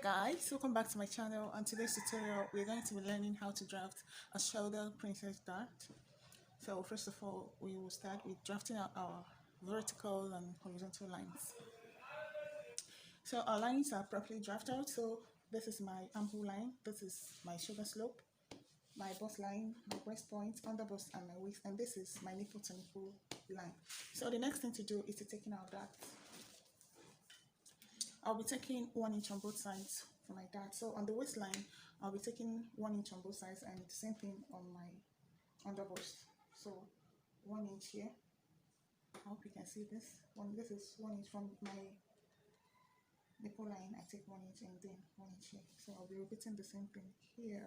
guys, welcome back to my channel. On today's tutorial we're going to be learning how to draft a shoulder princess dart. So first of all, we will start with drafting out our vertical and horizontal lines. So our lines are properly drafted out. So this is my armhole line, this is my shoulder slope, my bust line, my breast point, under bust and my waist, and this is my nipple to nipple line. So the next thing to do is to take in our dart. I'll be taking 1 inch on both sides for my dart. So on the waistline, I'll be taking 1 inch on both sides, and the same thing on my under bust. So 1 inch here. I hope you can see this. This is 1 inch from my nipple line. I take 1 inch and then 1 inch here. So I'll be repeating the same thing here.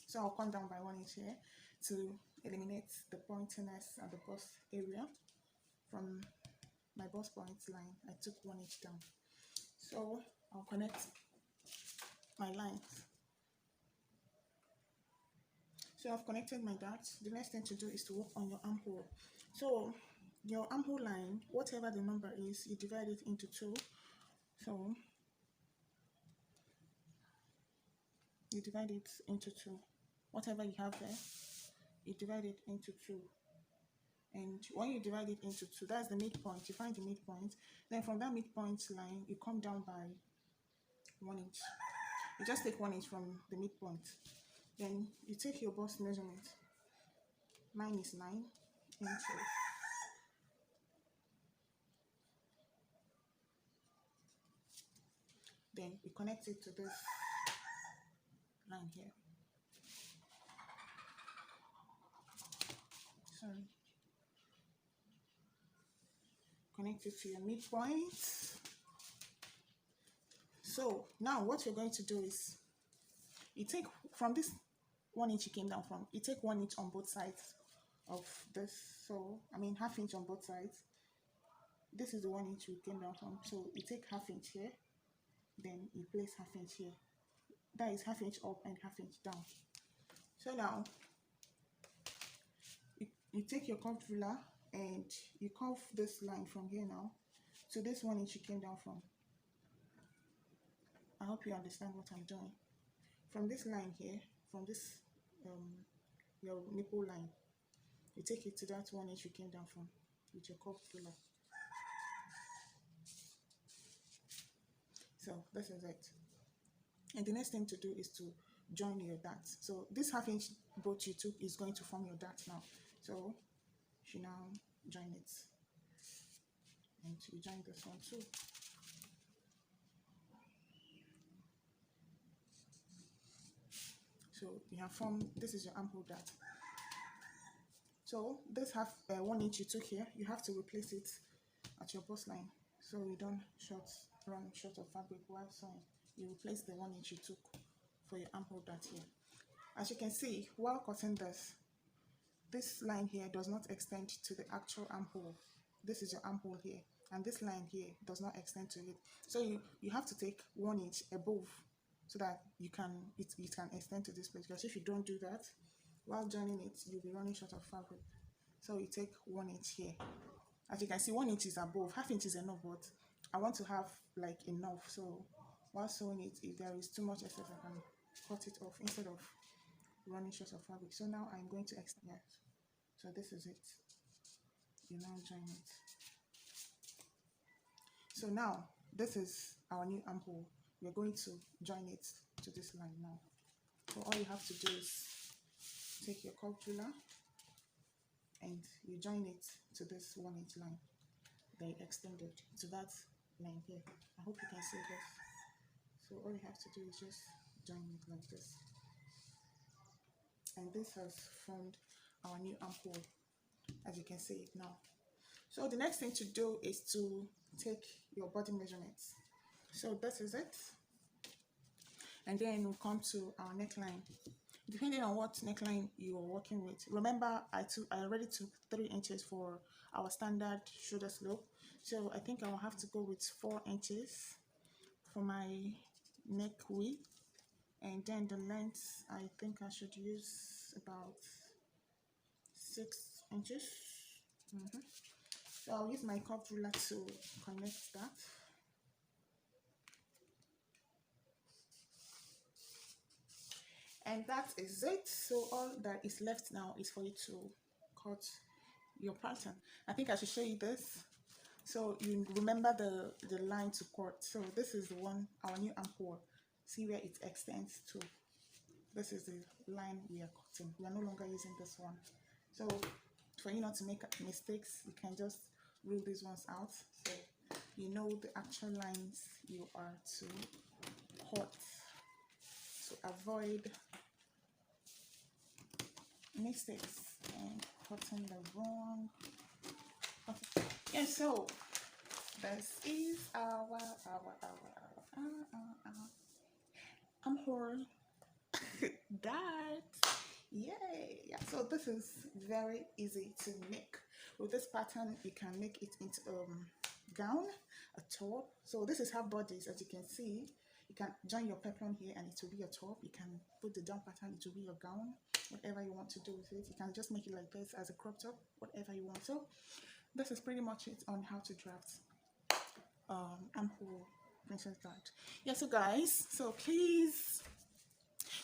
So I'll come down by 1 inch here to eliminate the pointiness at the bust area. From my bust point line, I took 1 inch down. So I'll connect my lines. So I've connected my darts. The next thing to do is to work on your armhole. So your armhole line, whatever the number is, you divide it into 2. So you divide it into 2. Whatever you have there, you divide it into 2. And when you divide it into 2, that's the midpoint. You find the midpoint. Then from that midpoint line, you come down by 1 inch. You just take 1 inch from the midpoint. Then you take your bust measurement. Mine is 9 inches. Then you connect it to this line here. Sorry. Connect it to your midpoint. So now what you're going to do is you take from this 1 inch you came down from, you take 1 inch on both sides of this. So I mean ½ inch on both sides. This is the 1 inch you came down from. So you take ½ inch here, then you place ½ inch here. That is ½ inch up and ½ inch down. So now you take your curved ruler and you curve this line from here now to this 1 inch you came down from. I hope you understand what I'm doing. From this line here, from this your nipple line, you take it to that 1 inch you came down from with your curved ruler. So this is it. And the next thing to do is to join your darts. So this ½ inch bolt you took is going to form your dart now. So you now join it, and you join this one too. So you have formed, this is your armhole dart. So this 1 inch you took here, you have to replace it at your bust line, so you don't run short of fabric while sewing. You replace the 1 inch you took for your armhole dart here. As you can see, while cutting this line here does not extend to the actual armhole. This is your armhole here, and this line here does not extend to it. So you have to take 1 inch above so that it can extend to this place. Because if you don't do that, while joining it, you'll be running short of fabric. So you take 1 inch here. As you can see, 1 inch is above. ½ inch is enough, but I want to have like enough. So while sewing it, if there is too much excess, I can cut it off instead of running short of fabric. So now I'm going to extend it. So this is it. You now join it. So now this is our new armhole. We're going to join it to this line now. So all you have to do is take your curved ruler and you join it to this 1 inch line. Then you extend it to that line here. I hope you can see this. So all you have to do is just join it like this. And this has formed our new armhole, as you can see it now. So the next thing to do is to take your body measurements. So this is it. And then we'll come to our neckline. Depending on what neckline you are working with. Remember, I already took 3 inches for our standard shoulder slope. So I think I will have to go with 4 inches for my neck width. And then the length, I think I should use about 6 inches. So I'll use my curved ruler to connect that. And that is it. So all that is left now is for you to cut your pattern. I think I should show you this. So you remember the line to cut. So this is the one, our new armhole. See where it extends to. This is the line we are cutting. We are no longer using this one. So for you not to make mistakes, you can just rule these ones out. So you know the actual lines you are to cut to avoid mistakes and cutting the wrong. Okay. Yeah, so this is our armhole dart. Yay! Yeah, so this is very easy to make. With this pattern, you can make it into a gown, a top. So this is half bodies, as you can see. You can join your peplum here and it will be a top. You can put the down pattern, it will be your gown. Whatever you want to do with it, you can just make it like this as a crop top, whatever you want. So this is pretty much it on how to draft armhole princess dart. Yeah, so guys, so please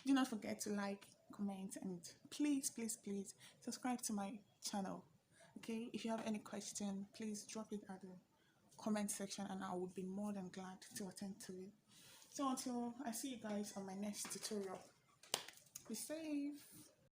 do not forget to like, comment, and please subscribe to my channel. Okay, if you have any question, please drop it at the comment section and I would be more than glad to attend to it. So until I see you guys on my next tutorial, be safe.